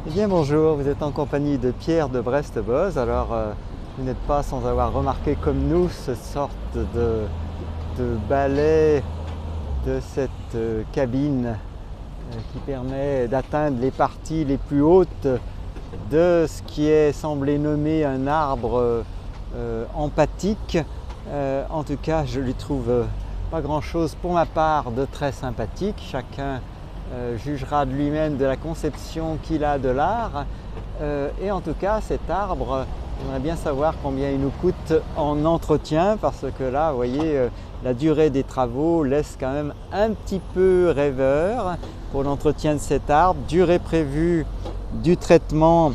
Eh bien bonjour, vous êtes en compagnie de Pierre de Brest-Boz. Alors vous n'êtes pas sans avoir remarqué comme nous cette sorte de balai de cette cabine qui permet d'atteindre les parties les plus hautes de ce qui est semblé nommer un arbre empathique. En tout cas, je lui trouve pas grand chose pour ma part de très sympathique. Chacun jugera de lui-même de la conception qu'il a de l'art. Et en tout cas, cet arbre, j'aimerais bien savoir combien il nous coûte en entretien, parce que là, vous voyez, la durée des travaux laisse quand même un petit peu rêveur pour l'entretien de cet arbre. Durée prévue du traitement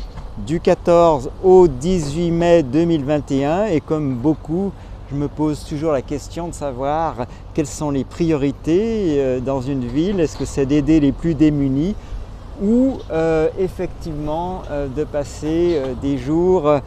du 14 au 18 mai 2021, et comme beaucoup, je me pose toujours la question de savoir quelles sont les priorités dans une ville. Est-ce que c'est d'aider les plus démunis ou effectivement de passer des jours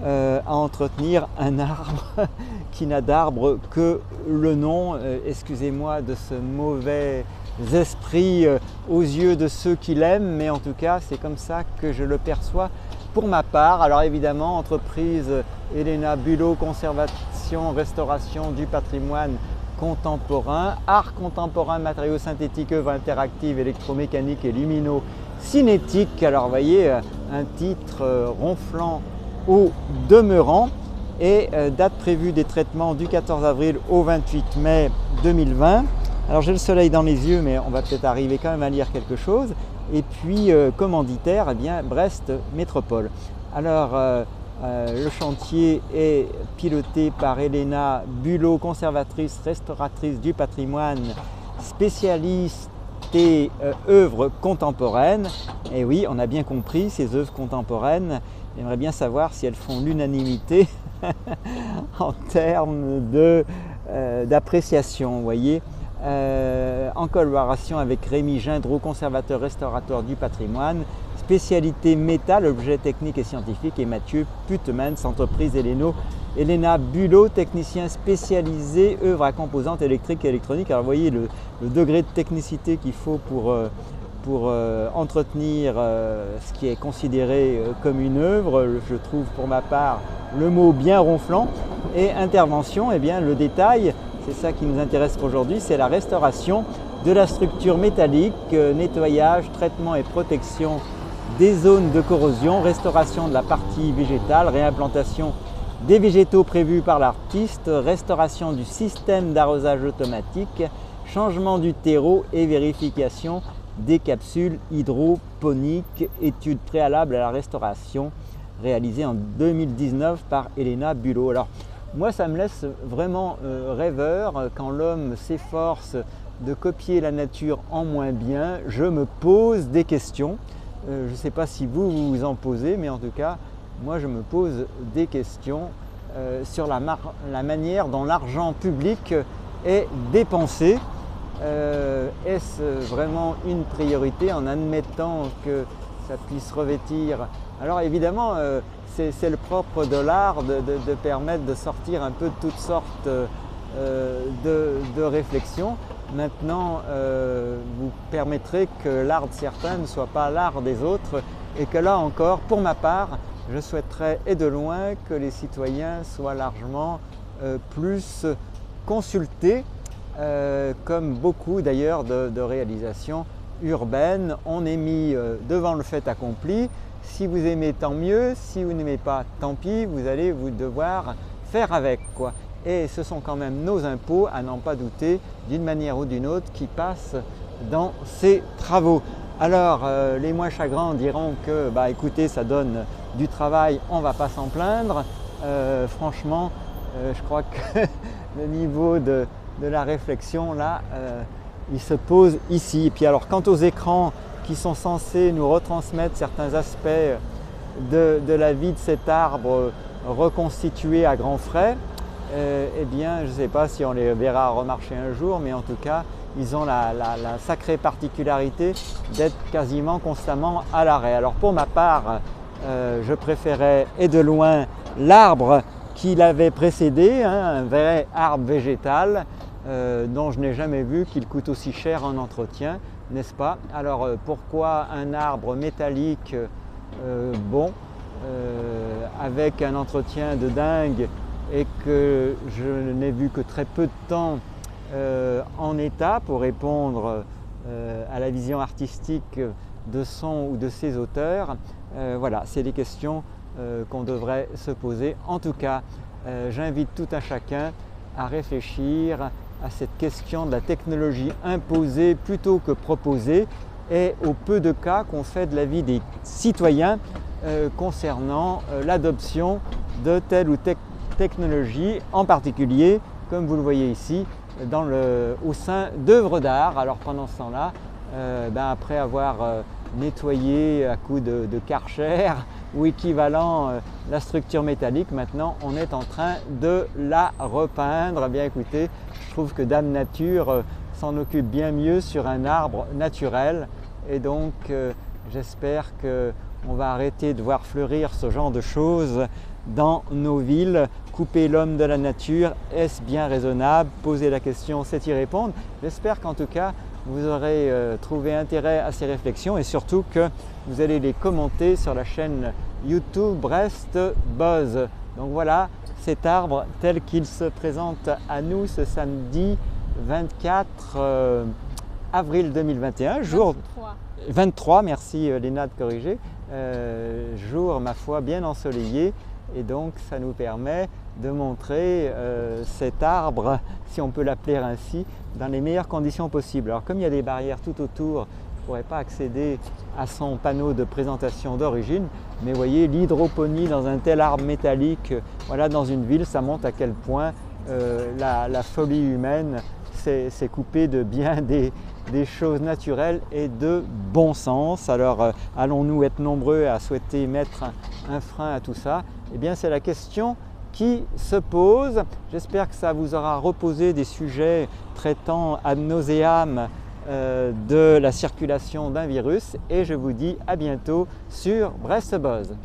à entretenir un arbre qui n'a d'arbre que le nom, excusez-moi de ce mauvais esprit aux yeux de ceux qui l'aiment, mais en tout cas c'est comme ça que je le perçois pour ma part. Alors évidemment, entreprise Elena Bulot, conservation, restauration du patrimoine contemporain, art contemporain, matériaux synthétiques, œuvres interactives, électromécaniques et lumino-cinétiques. Alors vous voyez, un titre ronflant au demeurant, et date prévue des traitements du 14 avril au 28 mai 2020. Alors j'ai le soleil dans les yeux, mais on va peut-être arriver quand même à lire quelque chose. Et puis commanditaire, eh bien, Brest Métropole. Alors le chantier est piloté par Elena Bulot, conservatrice, restauratrice du patrimoine, spécialiste et œuvres contemporaines. Et oui, on a bien compris, ces œuvres contemporaines, j'aimerais bien savoir si elles font l'unanimité en termes d'appréciation, vous voyez. En collaboration avec Rémi Gindreau, conservateur restaurateur du patrimoine, spécialité métal, objets techniques et scientifiques, et Mathieu Putemans, entreprise Elena Bulot, technicien spécialisé, œuvres à composantes électriques et électroniques. Alors vous voyez le degré de technicité qu'il faut pour entretenir ce qui est considéré comme une œuvre. Je trouve pour ma part le mot bien ronflant. Et intervention, eh bien le détail, c'est ça qui nous intéresse aujourd'hui, c'est la restauration de la structure métallique, nettoyage, traitement et protection des zones de corrosion, restauration de la partie végétale, réimplantation des végétaux prévus par l'artiste, restauration du système d'arrosage automatique, changement du terreau et vérification des capsules hydroponiques, étude préalable à la restauration réalisée en 2019 par Elena Bulot. Alors, moi, ça me laisse vraiment rêveur quand l'homme s'efforce de copier la nature en moins bien. Je me pose des questions. Je ne sais pas si vous vous en posez, mais en tout cas, moi, je me pose des questions sur la manière dont l'argent public est dépensé. Est-ce vraiment une priorité en admettant que ça puisse revêtir… Alors évidemment, c'est le propre de l'art de permettre de sortir un peu de toutes sortes de réflexions. Maintenant, vous permettrez que l'art de certains ne soit pas l'art des autres, et que là encore, pour ma part, je souhaiterais et de loin que les citoyens soient largement plus consultés, comme beaucoup d'ailleurs de réalisations urbaines. On est mis devant le fait accompli. Si vous aimez, tant mieux. Si vous n'aimez pas, tant pis. Vous allez vous devoir faire avec, quoi. Et ce sont quand même nos impôts, à n'en pas douter, d'une manière ou d'une autre, qui passent dans ces travaux. Alors, les moins chagrins diront que, bah, écoutez, ça donne du travail, on ne va pas s'en plaindre. Franchement, je crois que le niveau de la réflexion, là, il se pose ici. Et puis alors, quant aux écrans qui sont censés nous retransmettre certains aspects de la vie de cet arbre reconstitué à grands frais, eh bien, je ne sais pas si on les verra remarcher un jour, mais en tout cas, ils ont la sacrée particularité d'être quasiment constamment à l'arrêt. Alors pour ma part, je préférais et de loin l'arbre qui l'avait précédé, hein, un vrai arbre végétal dont je n'ai jamais vu qu'il coûte aussi cher en entretien, n'est-ce pas? Alors pourquoi un arbre métallique bon, avec un entretien de dingue et que je n'ai vu que très peu de temps en état pour répondre à la vision artistique de son ou de ses auteurs. Voilà, c'est des questions qu'on devrait se poser. En tout cas, j'invite tout un chacun à réfléchir à cette question de la technologie imposée plutôt que proposée et au peu de cas qu'on fait de la vie des citoyens concernant l'adoption de telle ou telle technologie, en particulier, comme vous le voyez ici, au sein d'œuvres d'art. Alors pendant ce temps-là, après avoir nettoyé à coups de Karcher ou équivalent la structure métallique, maintenant on est en train de la repeindre. Bien écoutez, je trouve que Dame Nature s'en occupe bien mieux sur un arbre naturel et donc j'espère qu'on va arrêter de voir fleurir ce genre de choses dans nos villes. Couper l'homme de la nature, est-ce bien raisonnable? Poser la question, c'est y répondre. J'espère qu'en tout cas vous aurez trouvé intérêt à ces réflexions et surtout que vous allez les commenter sur la chaîne YouTube Brest Buzz. Donc voilà cet arbre tel qu'il se présente à nous ce samedi 24 avril 2021, jour 23, merci Léna de corriger, jour ma foi bien ensoleillé et donc ça nous permet de montrer cet arbre, si on peut l'appeler ainsi, dans les meilleures conditions possibles. Alors comme il y a des barrières tout autour, je ne pourrais pas accéder à son panneau de présentation d'origine, mais vous voyez l'hydroponie dans un tel arbre métallique, voilà, dans une ville, ça montre à quel point la folie humaine s'est coupée de bien des choses naturelles et de bon sens. Alors allons-nous être nombreux à souhaiter mettre un frein à tout ça? Eh bien c'est la question qui se pose. J'espère que ça vous aura reposé des sujets traitant ad nauseam de la circulation d'un virus et je vous dis à bientôt sur Brest Buzz.